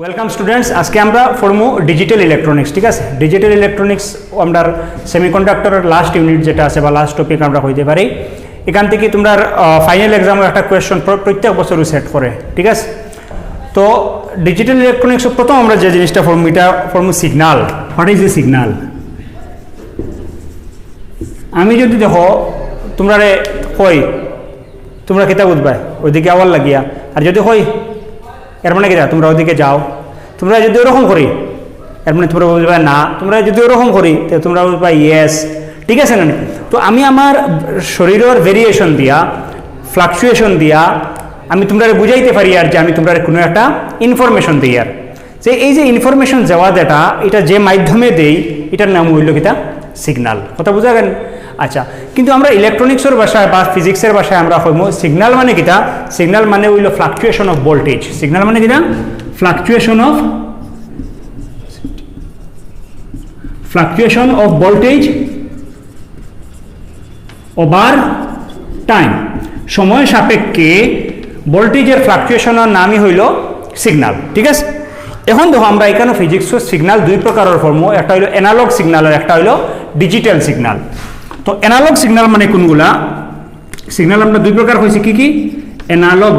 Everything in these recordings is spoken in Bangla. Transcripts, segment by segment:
ওয়েলকাম স্টুডেন্টস, আজকে আমরা পড়মু ডিজিটাল ইলেকট্রনিক্স। ঠিক আছে, ডিজিটাল ইলেকট্রনিক্স আমরা সেমিকন্ডাক্টরের লাস্ট ইউনিট যেটা আছে বা লাস্ট টপিক আমরা হইতে পারি। এখান থেকে তোমরা ফাইনাল এক্সামের একটা কোয়েশ্চন প্রত্যেক বছরই সেট করে। ঠিক আছে, তো ডিজিটাল ইলেকট্রনিক্স প্রথম আমরা যে জিনিসটা পড়মু এটা পড়মু signal. What is a signal? আমি যদি দেখো তোমরা কই তোমরা কেতা বুঝবা ওইদিকে আওয়ার লাগিয়া, আর যদি কই এর মানে কিনা তোমরা ওইদিকে যাও। তোমরা যদি ওরকম করি এর মানে তোমরা বুঝবা না, তোমরা যদি ওরকম করি তো তোমরা বুঝবা ইয়েস। ঠিক আছে না? তো আমি আমার শরীরের ভেরিয়েশন দিয়া, ফ্লাকচুয়েশন দিয়া আমি তোমরা বুঝাইতে পারি আর যে আমি তোমরা কোনো একটা ইনফরমেশন দিই। আর যে এই যে ইনফরমেশন যাওয়া যেটা এটা যে মাধ্যমে দেই এটার নাম হইল কিতা সিগনাল। কথা বুঝা গেল? আচ্ছা, কিন্তু আমরা ইলেকট্রনিক্সের ভাষায় বা ফিজিক্সের ভাষায় আমরা হইমু সিগনাল মানে কিতা? সিগনাল মানে হইল ফ্লাকচুয়েশন অফ ভোল্টেজ। সিগনাল মানে কিতা? Fluctuation of voltage over time. সময় সাপেক্ষে ভোল্টেজের ফ্লাকচুয়েশনের নামই হইল সিগনাল। ঠিক আছে, এখন দেখো আমরা এখানে ফিজিক্সের সিগনাল দুই প্রকারের ফর্ম, একটা হইল অ্যানালগ সিগনাল আর একটা হইল ডিজিটাল সিগনাল। তো অ্যানালগ সিগনাল মানে কোনগুলা? সিগনাল আমরা দুই প্রকার হয়েছে কি কি? অ্যানালগ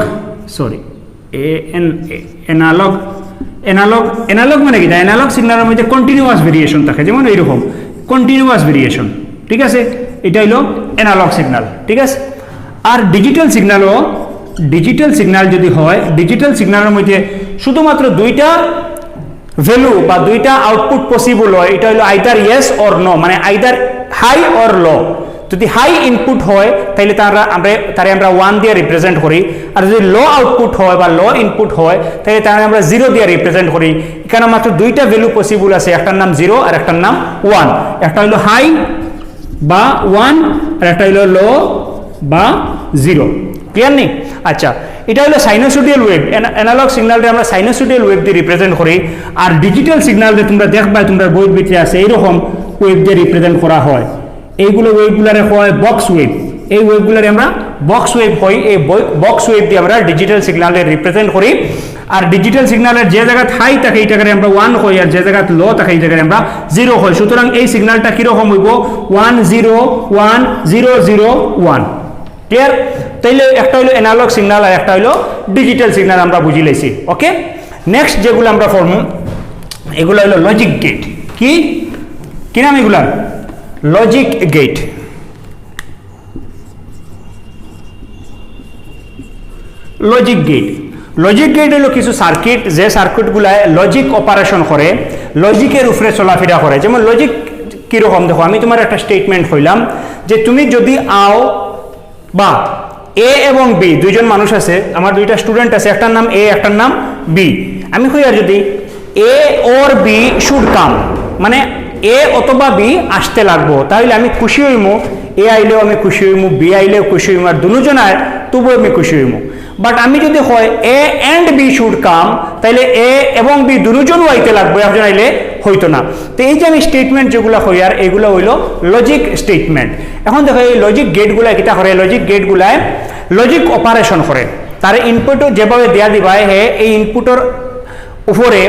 মানে কি? অ্যানালগ সিগনালের মধ্যে কন্টিনিউয়াস ভেরিয়েশন থাকে, যেমন এইরকম কন্টিনিউয়াস ভেরিয়েশন। ঠিক আছে, এটা হইল অ্যানালগ সিগনাল। ঠিক আছে, আর ডিজিটাল সিগনাল যদি হয়, ডিজিটাল সিগন্যালের মধ্যে শুধুমাত্র দুইটা ভ্যালু বা দুইটা আউটপুট পসিবল হয়। এটা হলো আইদার ইয়েস অর নো, মানে আইদার হাই অর লো। যদি হাই ইনপুট হয় তাহলে তারে আমরা 1 দিয়ে রিপ্রেজেন্ট করি, আর যদি লো আউটপুট হয় বা লো ইনপুট হয় তাহলে তারে আমরা 0 দিয়ে রিপ্রেজেন্ট করি। এখানে মাত্র দুইটা ভ্যালু পসিবল আছে, একটার নাম 0 আর একটার নাম 1। একটা হলো হাই বা 1 আর একটা হলো লো বা 0। ক্লিয়ার নেই? আচ্ছা, এটা হলো সাইনোসয়েডাল ওয়েভ। অ্যানালগ সিগন্যালটা আমরা সাইনোসয়েডাল ওয়েভ দিয়ে রিপ্রেজেন্ট করি, আর ডিজিটাল সিগন্যালটা তোমরা দেখবা তোমরা বইয়ের ভিতরে আছে এইরকম ওয়েভ দিয়ে রিপ্রেজেন্ট করা হয়। এইগুলো ওয়েভগুলারে হয় বক্স ওয়েভ। এই ওয়েভগুলারে আমরা বক্স ওয়েভ হয়, এই বক্স ওয়েভ দিয়ে আমরা ডিজিটাল সিগন্যালে রিপ্রেজেন্ট করি। আর ডিজিটাল সিগন্যালের যে জায়গায় হাই থাকে এই জায়গায় আমরা 1 হই, আর যে জায়গায় লো থাকে এই জায়গায় আমরা 0 হই। সুতরাং এই সিগন্যালটা কিরকম হইব? 1 0 1 0 0 1। ক্লিয়ার? তাইলে একটা হইলো অ্যানালগ সিগন্যাল আর একটা হইলো ডিজিটাল সিগন্যাল আমরা বুঝি লাইছি। ওকে, নেক্সট যেগুলো আমরা পড়ব এগুলো হইলো লজিক গেট। কি নাম এগুলার? Logic gate. লজিক গেট হলো কিছু সার্কিট, যে সার্কিটগুলায় লজিক অপারেশন করে, লজিকের উপরে চলাফেরা করে। যেমন লজিক কিরকম দেখো, আমি তোমার একটা স্টেটমেন্ট হইলাম যে তুমি যদি আও বা এ এবং বি দুইজন মানুষ আছে, আমার দুইটা স্টুডেন্ট আছে, একটার নাম এ একটার নাম বি। আমি কই আর যদি এ ওর বি শুড কাম, মানে এ অথবা বি আসতে লাগবো, তাহলে আমি খুশি হইমু। এ আইলেও আমি খুশি হইমু, বি আইলেও খুশি হইমু, আর দুজন আয় তবুও আমি খুশি হইমু। বাট আমি যদি হয় এ অ্যান্ড বি শুড কাম, তাহলে এ এবং বি দুজনও আইতে লাগবো, একজন আইলে হইতো না। তো এই যে আমি স্টেটমেন্ট যেগুলো হই আর এগুলো হইলো লজিক স্টেটমেন্ট। এখন দেখো এই লজিক গেটগুলা কিটা করে? লজিক গেটগুলায় লজিক অপারেশন করে। তার ইনপুটও যেভাবে দেয়া দিবা এই ইনপুটের উপরে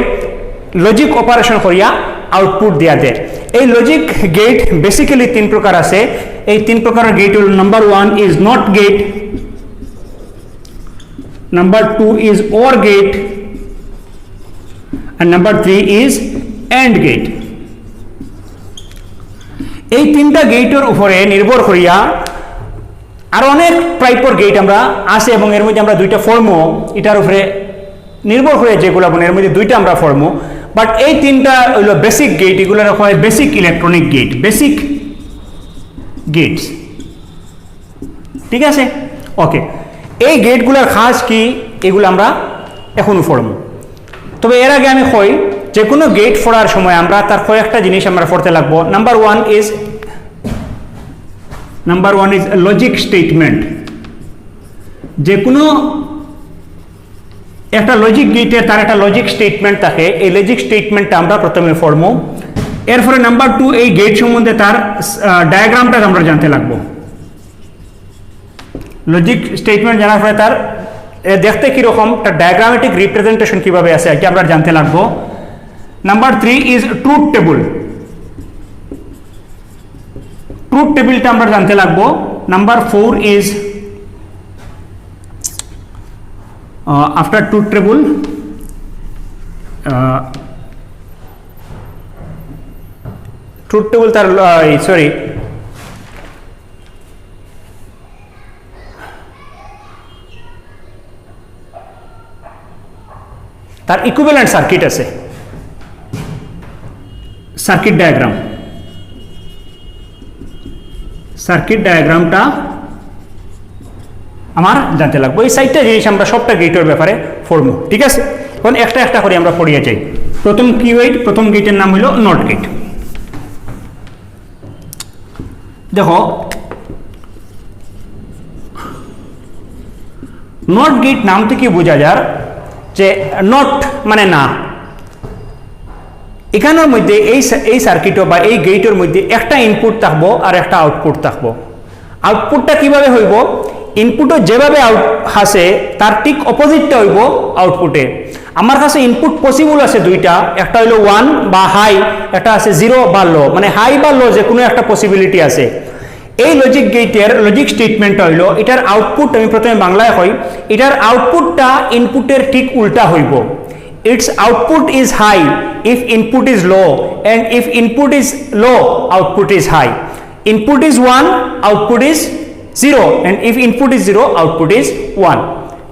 লজিক অপারেশন করিয়া আউটপুট দেয়া দেয়। এই লজিক গেট বেসিক্যালি 3 প্রকার আছে। এই 3 প্রকারের গেট হল: number 1 is not gate, number 2 is or gate, আর নাম্বার 3 ইজ এন্ড গেট। এই 3টা গেটের উপরে নির্ভর করিয়া আর অনেক টাইপের গেট আমরা আছে, এবং এর মধ্যে আমরা 2টা ফর্মো এটার উপরে নির্ভর করে যেগুলো বলে এর মধ্যে 2টা আমরা ফর্মো। বাট এই 3টা হইল বেসিক গেট, এগুলো রাখা হয় basic electronic gate, basic gates. ঠিক আছে, ওকে। এই গেটগুলোর খাস কি এগুলো আমরা এখনো পড়বো। তবে এর আগে আমি কই যে কোনো গেট পড়ার সময় আমরা তার কয়েকটা জিনিস আমরা পড়তে লাগবো। Number 1 is logic statement. যে কোনো একটা লজিক গেটে তার একটা লজিক স্টেটমেন্ট থাকে, এই লজিক স্টেটমেন্টটা আমরা প্রথমে পড়বো। এরপরে নাম্বার 2 এই গেট সম্বন্ধে তার ডায়াগ্রামটা আমরা জানতে লাগবো। লজিক স্টেটমেন্ট জানার পরে তার দেখতে কিরকম, একটা ডায়াগ্রামেটিক রিপ্রেজেন্টেশন কিভাবে আছে এটা আমরা জানতে লাগবো। Number 3 is truth table. Truth টেবিলটা আমরা জানতে লাগবো। Number 4 is after truth table truth table তার সরি তার ইকুইভ্যালেন্ট সার্কিট আছে, সার্কিট ডায়াগ্রাম। সার্কিট ডায়াগ্রামটা আমার জানতে লাগবে। এই 4টা জিনিস আমরা সবটা গেটের ব্যাপারে পড়বো, ঠিক আছে? এখন একটা একটা করে আমরা পড়িয়ে যাই। প্রথম কিওয়ার্ড, প্রথম গেটের নাম হলো নট গেট। দেখো নট গেট নাম থেকে বোঝা যায় যে নট মানে না। এখানের মধ্যে এই সার্কিটও বা এই গেটের মধ্যে একটা ইনপুট থাকবো আর একটা আউটপুট থাকবো। আউটপুটটা কিভাবে হইব, ইনপুটও যেভাবে আউট আছে তার ঠিক অপোজিটটা হইব আউটপুটে। আমার কাছে ইনপুট পসিবল আছে দুইটা, একটা হইলো 1 বা হাই, একটা আছে 0 বা লো, মানে হাই বা লো যে কোনো একটা পসিবিলিটি আছে। এই লজিক গেটের লজিক স্টেটমেন্টটা হইলো এটার আউটপুট, আমি প্রথমে বাংলায় কই, এটার আউটপুটটা ইনপুটের ঠিক উল্টা হইব। Its output is high if input is low, and if input is low, output is high. Input is 1, output is 0, and if input is 0, output is 1.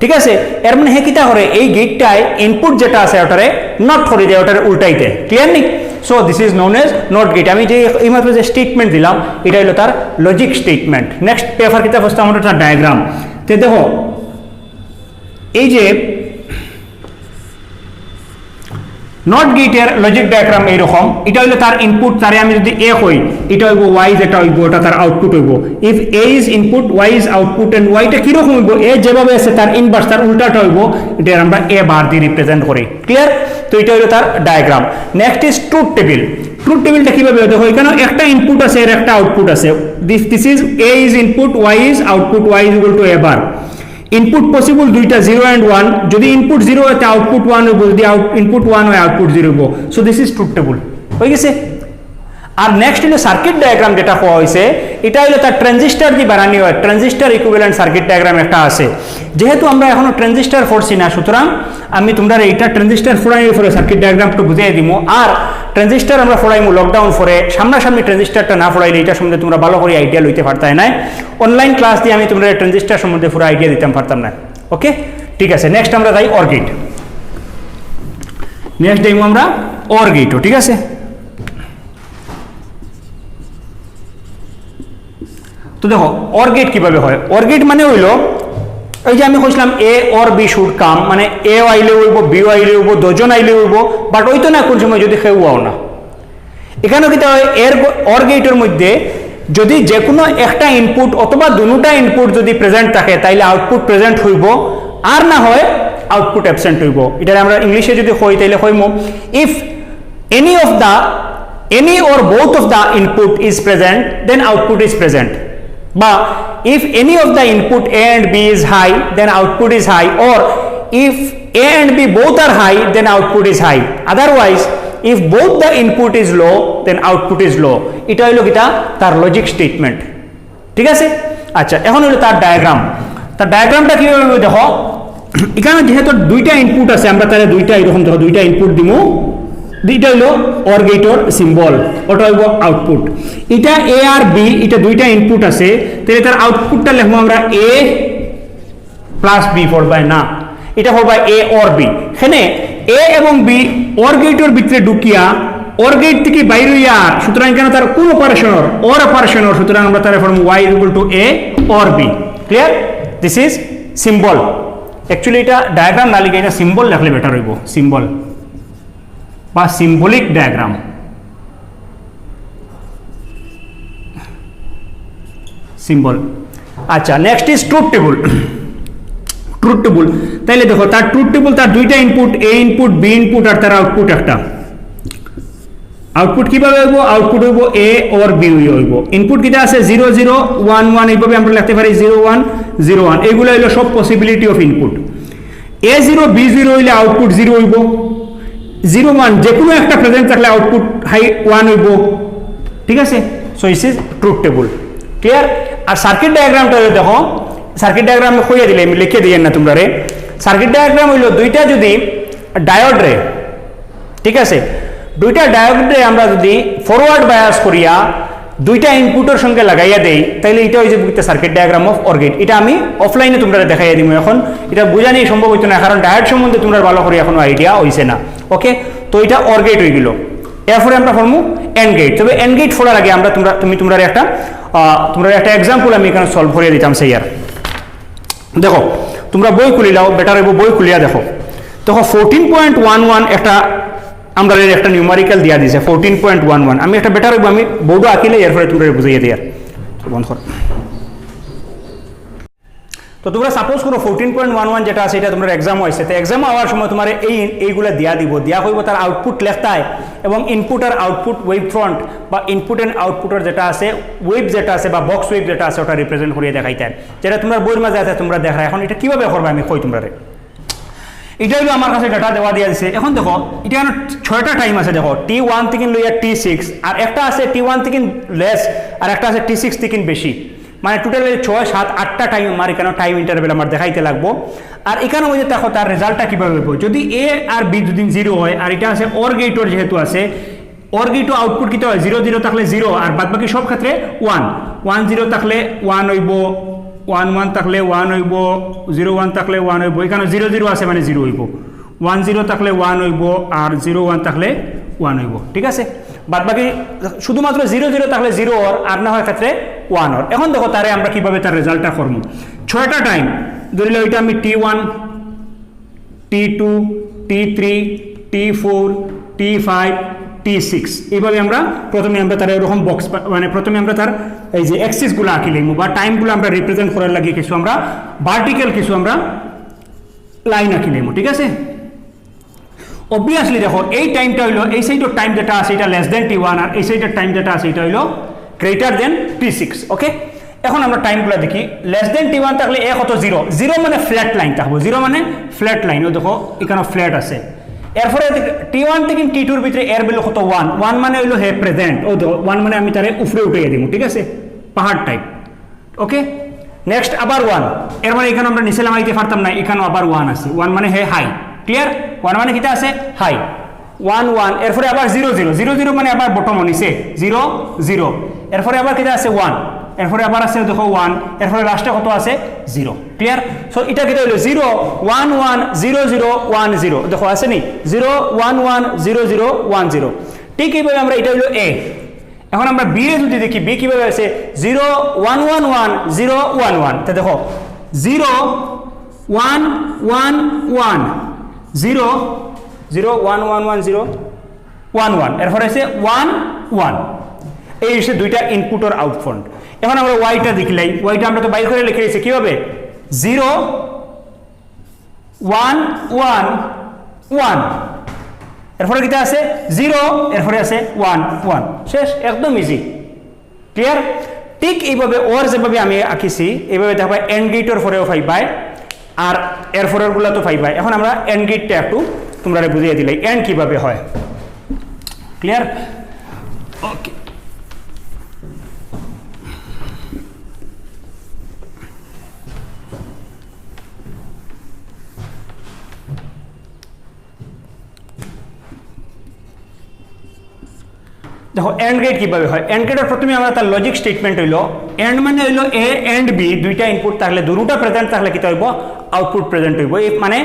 ঠিক আছে? এর মানে হে কিটা করে, এই গেটটায় ইনপুট যেটা আছে ওটারে নট করে দেয়, ওটারে উল্টাইতে। ক্লিয়ার নি? So this is known as not gate. আমি যে এইমাত্র যে স্টেটমেন্ট দিলাম এটা হলো তার লজিক স্টেটমেন্ট। নেক্সট পেপার কিতাব হচ্ছে আমাদের তার ডায়াগ্রাম। তো দেখো এই যে নট গেটের লজিক ডায়াগ্রাম এইরকম, এটা হইলো তার ইনপুট, তারে আমি যদি এ হই এটা হইব ওয়াই, যেটা হইব ওটা তার আউটপুট হইব। If A is input, Y is output, and ওয়াইটা কিরকম হইব, এ যেভাবে আছে তার ইনভার্স, তার উল্টাটা হইব, এটা আমরা এ বার দিয়ে রিপ্রেজেন্ট করি। ক্লিয়ার? তো এটা হইলো তার diagram. Next is truth table. Truth টেবিলটা কিভাবে দেখো, এখানে একটা ইনপুট আছে এর একটা আউটপুট আছে। This is A is input, Y is output, Y is equal to A bar. Input possible দুইটা 0 and 1, যদি ইনপুট 0 হয় তা আউটপুট 1 হইব, যদি ইনপুট 1 হয় আউটপুট 0 হইব। So this is truth table. হয়ে গেছে? আর নেক্সট হলো সার্কিট ডায়াগ্রাম, যেটা হওয়া হয়েছে এটা হলো তার ট্রানজিস্টর দিয়ে বানানো হয়। ট্রানজিস্টর ইকুইভ্যালেন্ট সার্কিট ডায়াগ্রাম একটা আছে। যেহেতু আমরা এখনো ট্রানজিস্টর পড়ছি না, সুতরাং আমি তোমরা এইটা ট্রানজিস্টর ফোড়াইনি পরে সার্কিট ডায়াগ্রামটা বুঝিয়ে দিব। আর ট্রানজিস্টর আমরা ফোড়াইমু লকডাউন পরে, সামনাসামনি ট্রানজিস্টরটা না ফোড়াইলে এটা সম্বন্ধে তোমরা ভালো করে আইডিয়া লইতে পারতাই না। অনলাইন ক্লাস দিয়ে আমি তোমরা ট্রানজিস্টর সম্বন্ধে পুরো আইডিয়া দিতে পারতাম না। ওকে, ঠিক আছে। নেক্সট আমরা যাই অর গেট। নেক্সট দেখবো আমরা অর গেটও, ঠিক আছে? তো দেখো অর গেট কিভাবে হয়। অর গেট মানে হইলো ওই যে আমি কইছিলাম এ অর বি শুড কাম, মানে এ আইলে হইব, বি আইলে হইব, দুজন আইলে হইব, বাট ওই তো না কোন সময় যদি কেউ আও না। এখানেও কি হয়, এর অর গেটের মধ্যে যদি যে কোনো একটা ইনপুট অথবা দুটা ইনপুট যদি প্রেজেন্ট থাকে তাইলে আউটপুট প্রেজেন্ট হইব, আর না হয় আউটপুট অ্যাবসেন্ট হইব। এটা আমরা ইংলিশে যদি কই তাইলে কইমু if any or both of the input is present, then output is present. বা if any of the input A and B is high, then output is high, or if A and B both are high, then output is high. Otherwise, if both the input is low, then output is low. এটা হলো কিটা তার লজিক স্টেটমেন্ট। ঠিক আছে? আচ্ছা, এখন হলো তার ডায়াগ্রাম। তার ডায়াগ্রামটা কিভাবে দেখো, এখানে যেহেতু দুইটা ইনপুট আছে, আমরা তাহলে দুইটা এরকম দেখো দুইটা ইনপুট দিমু, দুইটা হইলো অর গেটর সিম্বল, ওটা হইব আউটপুট। এটা এ আর বি, এটা দুইটা ইনপুট আছে, তাহলে তার আউটপুটটা লিখবো আমরা এ প্লাস বি পড়বাই না, এটা পড়বাই এ অর বি। এখানে এ এবং বি অর গেটর ভিতরে ঢুকিয়া অর গেট থেকে বাইরে হইয়া, সুতরাং এখানে তার কোন অপারেশনর অর অপারেশনর, সুতরাং আমরা তার form Y equal to A or B. Clear? This is symbol. Actually এটা ডায়াগ্রাম না লিখে এটা সিম্বল লিখলে বেটার হইব, সিম্বল বা সিম্বলিক ডায়াগ্রাম। সিম্বল। আচ্ছা, next is truth table. Truth table তাইলে দেখো তার ট্রুথ টেবল, তার দুইটা input, A input B input, আর তার আউটপুট একটা। আউটপুট কিভাবে হইব, আউটপুট হইব এ অর বি হইব। ইনপুট কিটা আছে 0 0 1 1, এইভাবে আমরা লিখতে পারি 0 1 0 1। এইগুলো হইলো সব possibility of input. A0 B0 হইলে আউটপুট 0 হইব, 0 1 যে কোনো একটা প্রেজেন্ট থাকলে আউটপুট হাই 1 হইব, ঠিক আছে। So this is truth table, clear. আর সার্কিট ডায়াগ্রামটা দেখো, সার্কিট ডায়াগ্রাম কইয়া দিলে আমি লিখে দিই না তোমরা রে। সার্কিট ডায়াগ্রাম হইল দুইটা যদি ডায়োড রে, ঠিক আছে, দুইটা ডায়োড রে আমরা যদি ফরওয়ার্ড বায়াস করিয়া দুইটা ইনপুটের সঙ্গে লাগাইয়া দেই, তাইলে এটা হইছে circuit diagram of or gate. এটা আমি অফলাইনে তোমরা দেখাইয়া দিব, এখন এটা বোঝা নিয়ে সম্ভব হইতো না, কারণ ডায়োড সম্বন্ধে তোমরা ভালো করে এখনো আইডিয়া হইছে না, ওকে। তো এটা অর গেট হয়ে গেল। এরপরে আমরা ফর্মু এন্ড গেট। তবে এন্ড গেট ফোলার আগে আমরা তোমরা একটা এক্সাম্পল আমি এখানে সলভ করে দিতাম সেই আর। দেখো তোমরা বই খুলি লাও, বেটার হইব বই খুলিয়া দেখো। দেখো 14.11 একটা আমরা একটা নিউমারিক্যাল দিয়া দিছে 14.11। আমি একটা বেটার হইব, আমি বোর্ডও আঁকিলে এরপরে তোমরা বুঝাইয়া দিই আর বন্ধ কর। তো তোমরা সাপোজ করো 14.11 যেটা আছে এটা তোমার এক্সাম হয়েছে, তো এক্সাম হওয়ার সময় তোমার এইগুলা দিয়া দিব, দিয়া হইব তার আউটপুট লেখতায় এবং ইনপুট আর আউটপুট ওয়েব ফ্রন্ট বা ইনপুট এন্ড আউটপুটের যেটা আছে ওয়েব যেটা আছে বা বক্স ওয়েব যেটা আছে ওটা রিপ্রেজেন্ট করিয়ে দেখাইতে, যেটা তোমরা বইয়ের মাঝে আছে তোমরা দেখা। এখন এটা কিভাবে করবে আমি কই তোমরা, এটা হলো আমার কাছে ডাটা দেওয়া দিয়া দিছে। এখন দেখো এটা 6টা টাইম আছে, দেখো T1 থেকে লইয়া T6, আর একটা আছে T1 থেকে লেস আর একটা আছে T6 থেকে বেশি, মানে টোটাল 6 7 8টা টাইম আমার এখানে টাইম ইন্টারভেল আমার দেখাইতে লাগবো। আর এখানে ওই যে দেখো তার রেজাল্টটা কিভাবে হবে, যদি এ আর বি যদি 0 হয়, আর এটা আছে অর গেটর যেহেতু আছে, অর গেটও আউটপুট কিতে হয় 0 0 থাকলে 0, আর বাদ বাকি সব ক্ষেত্রে 1 1 0 থাকলে 1 হইব, 1 1 থাকলে 1 হইব, 0 1 থাকলে 1 হইব, এখানে 0 0 আছে মানে 0 হইব, 1 0 থাকলে 1 হইব, আর 0 1 থাকলে 1 হইব, ঠিক আছে। বাদ বাকি শুধুমাত্র 0 0 থাকলে 0 অর, আর না হয় ক্ষেত্রে 1 অর। এখন দেখো তারে আমরা কিভাবে তার রেজাল্টটা করবো। 6টা টাইম ধরিলে ওইটা আমি T1 T2 T3 T4 T5 T6 এইভাবে আমরা প্রথমে আমরা তার এরকম বক্স, মানে প্রথমে আমরা তার এই যে অ্যাক্সিসগুলো আঁকি লিখবো বা টাইমগুলো আমরা রিপ্রেজেন্ট করার লাগে কিছু আমরা ভার্টিক্যাল কিছু আমরা লাইন আঁকি লিখবো, ঠিক আছে। অবভিয়াসলি দেখো এই টাইমটা হইলো এই সাইডের টাইম যেটা আছে এটা লেস দেন T1, আর এই সাইডের টাইম যেটা আছে এটা হইলো গ্রেটার দেন T6, ওকে। এখন আমরা টাইমগুলো দেখি। লেস দেন T1 থাকলে এ কত 0 0 মানে ফ্ল্যাট লাইন থাকবো, 0 মানে ফ্ল্যাট লাইন, ও দেখো এখানে ফ্ল্যাট আছে। এরপরে T1 থেকে T2 ভিতরে এর ভ্যালু কত 1 1 মানে হইলো হে প্রেজেন্ট, ও দেখো 1 মানে আমি তারে উপরে উঠিয়ে দিব, ঠিক আছে, পাহাড় টাইপ, ওকে। নেক্সট আবার 1, এর মানে এখানে আমরা নিচে নামাইতে পারতাম না, এখানে আবার 1 আছে, 1 মানে হে হাই, ক্লিয়ার। 1 মানে কিটা আছে হাই, 1 1, এরপরে আবার 0 0 0 0 মানে আবার বটম নিচে 0 0, এরপরে আবার কিটা আছে 1, এরপরে আবার আছে দেখো 1, এরপরে লাস্টে কত আছে 0, ক্লিয়ার। সো এটা কিটা হলো 0 1 1 0 0 1 0, দেখো আছে নি 0 1 1 0 0 1 0। ঠিক এইভাবে আমরা এটা হলো এ। এখন আমরা বি এ যদি দেখি, বি কিভাবে আছে 0 1 1 1 0 1 1, তো দেখো 0 1 1 1 0 0 1 1 1 0 1 1, এরপরে আছে 1 1, এই হচ্ছে দুইটা ইনপুট আর আউটপুট। এখন আমরা ওয়াইটা দেখলাই, ওয়াইটা আমরা তো বাইর করে লিখে দিয়েছি কিভাবে 0 1 1 1, এরপরে কিটা আছে 0, এরপরে আছে 1 1, শেষ, একদম ইজি, ক্লিয়ার। ঠিক এইভাবে ওর যেভাবে আমি আঁকিছি এইভাবে দেখো এন্ড গেটর পরেও পাইবাই, আর এরপরের গুলা তো পাইবাই। এখন আমরা এন্ড গেটটা একটু তোমরা বুঝিয়ে দিলাই এন্ড কিভাবে হয়, ক্লিয়ার, ওকে। দেখো এন্ড গেট কিভাবে হয়। এন্ড গেটের প্রথমে আমরা তার লজিক স্টেটমেন্ট হইলো এন্ড মানে হইলো এ এন্ড বি দুইটা ইনপুট থাকলে দুটোটা প্রেজেন্ট থাকলে কি হইব আউটপুট প্রেজেন্ট হইব। মানে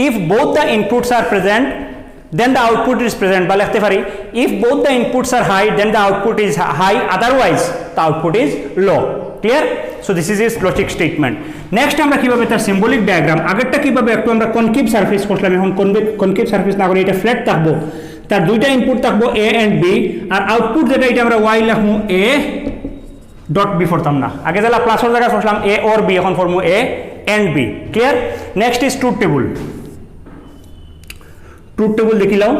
if both the inputs are present then the output is present, বা লিখতে পারি if both the inputs are high then the output is high, otherwise the output is low, clear. So this is his logic statement. Next আমরা কিভাবে তার সিম্বলিক ডায়াগ্রাম, আগেরটা কিভাবে একটু আমরা কনকেভ সারফেস করলাম, এখন কনকেভ সারফেস না করে এটা ফ্ল্যাট থাকবো, তার দুইটা ইনপুট থাকবো এ এন্ড বি, আর আউটপুট যেটা এটা আমরা ওয়াই লিখবো এ ডট বি করতাম না, আগে যারা প্লাসের জায়গায় করলাম এ অর বি, এখন ফরমু A and B, clear. Next is truth table. Truth table দেখিলাম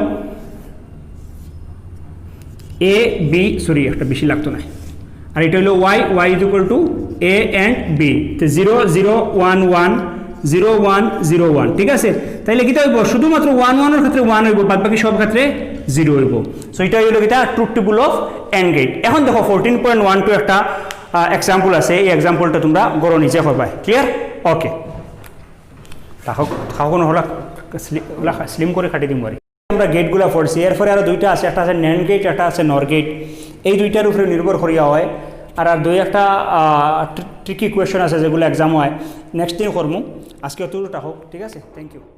এ বি, সরি একটা বেশি লাগতো না, আর এটা হলো Y, Y is equal to A and B, তো 0 0 1 1 0 1 0 1 ঠিক আছে তাইলে কিতা হইব শুধুমাত্র 1 1 এর ক্ষেত্রে 1 হইব বাদ বাকি সব ক্ষেত্রে 0 হইব সো এটা হইলো কিতা truth table of and gate এখন দেখো 14.12 একটা এক্সাম্পল আছে এই এক্সাম্পলটা তোমরা গড় নিচে করবা ক্লিয়ার ওকে তাহলে কোনো হলা স্লিম করে কাটি দিম বাড়ি আমরা গেটগুলো পড়ছি এরপরে আরও দুইটা আছে একটা আছে ন্যান্ড গেট একটা আছে নর গেট এই দুইটার উপরে নির্ভর করিয়া হয় আর দুই একটা ট্রিকি কোয়েশ্চন আছে যেগুলো এক্সাম হয় নেক্সট দিন করবো আজকে অতটা হোক ঠিক আছে থ্যাংক ইউ